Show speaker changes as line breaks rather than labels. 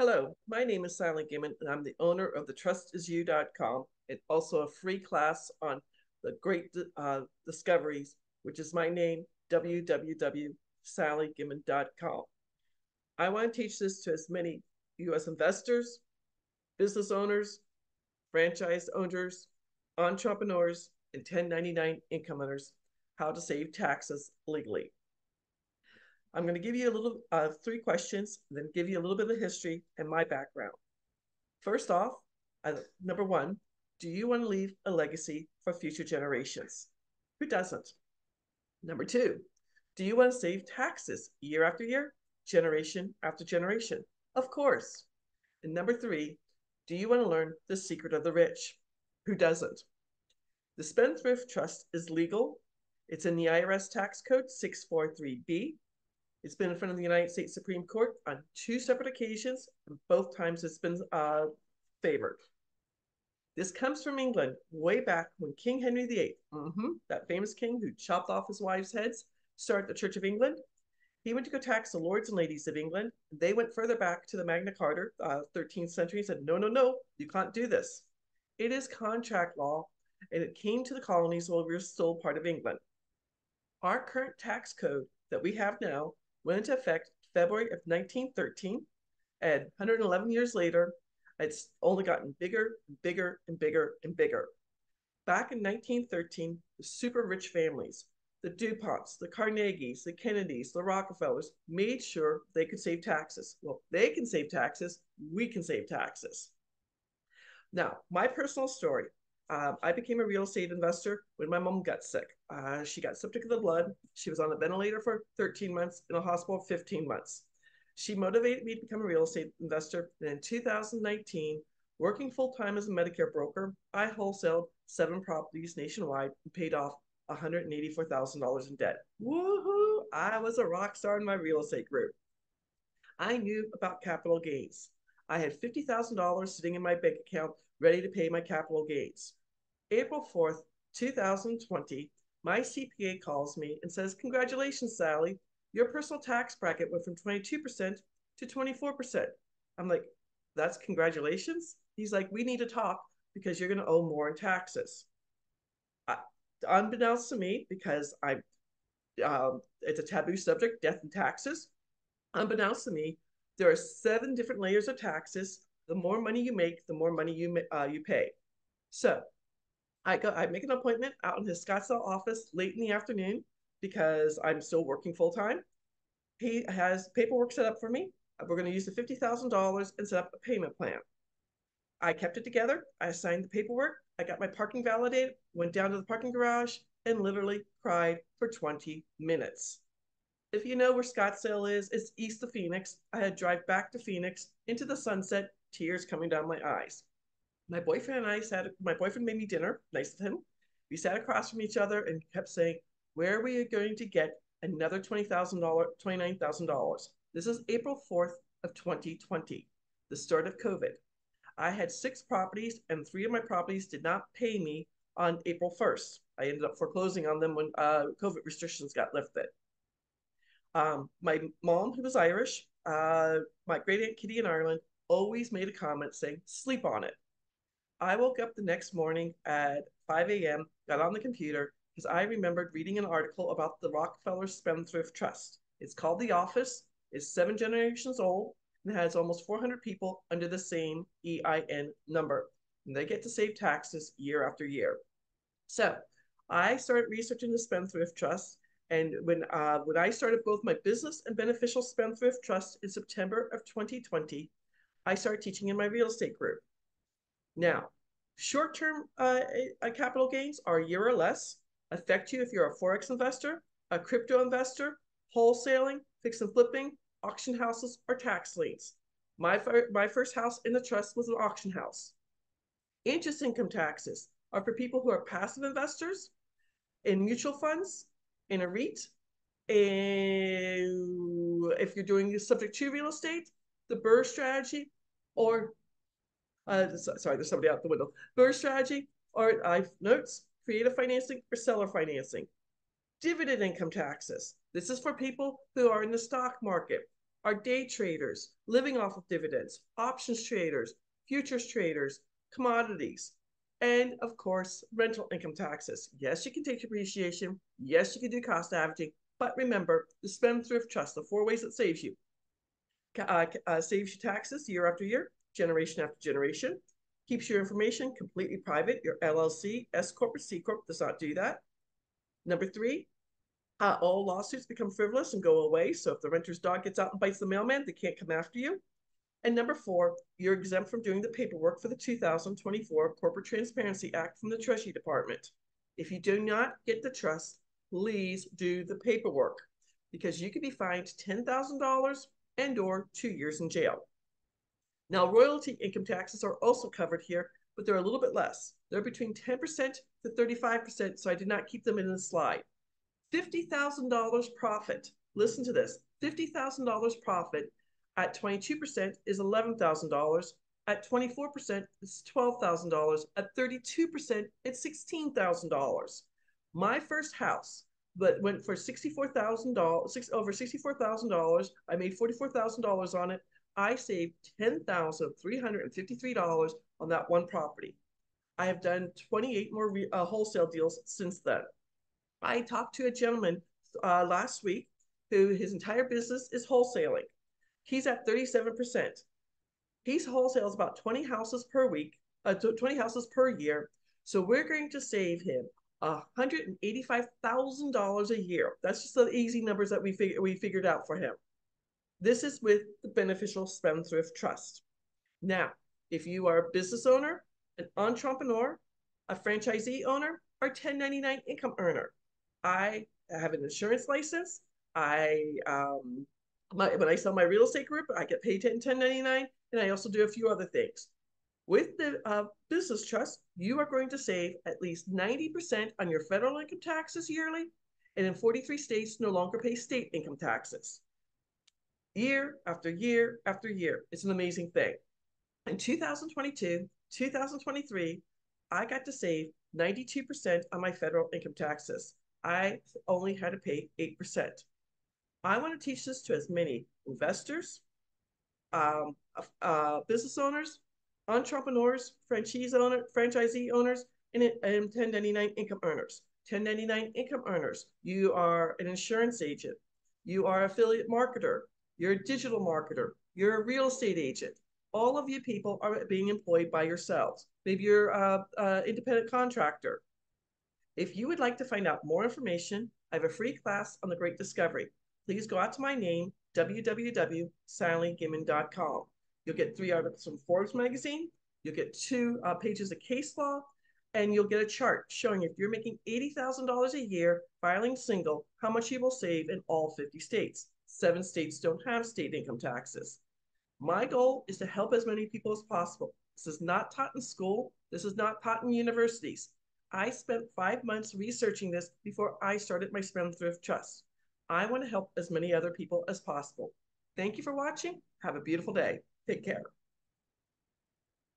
Hello, my name is Sally Gaiman, and I'm the owner of the TrustIsYou.com and also a free class on the great discoveries, which is my name, www.sallygaiman.com. I want to teach this to as many U.S. investors, business owners, franchise owners, entrepreneurs, and 1099 income earners how to save taxes legally. I'm going to give you a little three questions, then give you a little bit of history and my background. First off, number one, do you want to leave a legacy for future generations? Who doesn't? Number two, do you want to save taxes year after year, generation after generation? Of course. And number three, do you want to learn the secret of the rich? Who doesn't? The Spendthrift Trust is legal. It's in the IRS Tax Code 643B. It's been in front of the United States Supreme Court on two separate occasions, and both times it's been favored. This comes from England way back when King Henry VIII, that famous king who chopped off his wives' heads, started the Church of England. He went to go tax the lords and ladies of England. They went further back to the Magna Carta, 13th century, and said, no, no, no, you can't do this. It is contract law, and it came to the colonies while we were still part of England. Our current tax code that we have now went into effect February of 1913, and 111 years later, it's only gotten bigger and bigger and bigger and bigger. Back in 1913, the super rich families, the DuPonts, the Carnegies, the Kennedys, the Rockefellers, made sure they could save taxes. Well, they can save taxes, we can save taxes. Now, my personal story. I became a real estate investor when my mom got sick. She got septic of the blood. She was on a ventilator for 13 months, in a hospital for 15 months. She motivated me to become a real estate investor. And in 2019, working full-time as a Medicare broker, I wholesaled 7 properties nationwide and paid off $184,000 in debt. Woohoo! I was a rock star in my real estate group. I knew about capital gains. I had $50,000 sitting in my bank account ready to pay my capital gains. April 4th, 2020, my CPA calls me and says, congratulations, Sally. Your personal tax bracket went from 22% to 24%. I'm like, that's congratulations? He's like, we need to talk because you're going to owe more in taxes. Unbeknownst to me, because it's a taboo subject, death and taxes. Unbeknownst to me, there are 7 different layers of taxes. The more money you make, the more money you pay. So I make an appointment out in his Scottsdale office late in the afternoon because I'm still working full time. He has paperwork set up for me. We're going to use the $50,000 and set up a payment plan. I kept it together. I signed the paperwork. I got my parking validated, went down to the parking garage, and literally cried for 20 minutes. If you know where Scottsdale is, it's east of Phoenix. I had to drive back to Phoenix into the sunset, tears coming down my eyes. My boyfriend made me dinner, nice of him. We sat across from each other and kept saying, where are we going to get another $29,000? This is April 4th of 2020, the start of COVID. I had 6 properties and 3 of my properties did not pay me on April 1st. I ended up foreclosing on them when COVID restrictions got lifted. My mom, who was Irish, my great aunt Kitty in Ireland, always made a comment saying, sleep on it. I woke up the next morning at 5 a.m., got on the computer, because I remembered reading an article about the Rockefellers Spendthrift Trust. It's called The Office. It's 7 generations old and has almost 400 people under the same EIN number. And they get to save taxes year after year. So I started researching the Spendthrift Trust. And when I started both my business and beneficial Spendthrift Trust in September of 2020, I started teaching in my real estate group. Now, short-term capital gains are a year or less, affect you if you're a forex investor, a crypto investor, wholesaling, fix and flipping, auction houses, or tax liens. My first house in the trust was an auction house. Interest income taxes are for people who are passive investors in mutual funds, in a REIT, and if you're doing subject to real estate, the BRRRR strategy, or sorry, there's somebody out the window. BRRRR strategy, or notes, creative financing, or seller financing. Dividend income taxes. This is for people who are in the stock market. are day traders, living off of dividends, options traders, futures traders, commodities, and of course, rental income taxes. Yes, you can take depreciation. Yes, you can do cost averaging. But remember, the Spendthrift Trust, the 4 ways it saves you. Saves you taxes year after year, generation after generation, keeps your information completely private. Your LLC, S Corp, or C Corp does not do that. Number 3, all lawsuits become frivolous and go away. So if the renter's dog gets out and bites the mailman, they can't come after you. And number 4, you're exempt from doing the paperwork for the 2024 Corporate Transparency Act from the Treasury Department. If you do not get the trust, please do the paperwork because you could be fined $10,000 and or 2 years in jail. Now, royalty income taxes are also covered here, but they're a little bit less. They're between 10% to 35%, so I did not keep them in the slide. $50,000 profit. Listen to this. $50,000 profit at 22% is $11,000. At 24%, it's $12,000. At 32%, it's $16,000. My first house, but went for $64,000, over $64,000. I made $44,000 on it. I saved $10,353 on that one property. I have done 28 more wholesale deals since then. I talked to a gentleman last week who his entire business is wholesaling. He's at 37%. He wholesales about 20 houses per week, 20 houses per year. So we're going to save him $185,000 a year. That's just the easy numbers that we figured out for him. This is with the Beneficial Spendthrift Trust. Now, if you are a business owner, an entrepreneur, a franchisee owner, or 1099 income earner, I have an insurance license. When I sell my real estate group, I get paid 1099, and I also do a few other things. With the business trust, you are going to save at least 90% on your federal income taxes yearly, and in 43 states, no longer pay state income taxes. Year after year after year. It's an amazing thing. In 2022, 2023, I got to save 92% on my federal income taxes. I only had to pay 8%. I want to teach this to as many investors, business owners, entrepreneurs, franchisee owners, and 1099 income earners. 1099 income earners, you are an insurance agent, you are an affiliate marketer, you're a digital marketer, you're a real estate agent. All of you people are being employed by yourselves. Maybe you're an independent contractor. If you would like to find out more information, I have a free class on the Great Discovery. Please go out to my name, www.sallygimmon.com. You'll get 3 articles from Forbes magazine, you'll get 2 pages of case law, and you'll get a chart showing if you're making $80,000 a year filing single, how much you will save in all 50 states. 7 states don't have state income taxes. My goal is to help as many people as possible. This is not taught in school. This is not taught in universities. I spent 5 months researching this before I started my Spendthrift Trust. I want to help as many other people as possible. Thank you for watching. Have a beautiful day. Take care.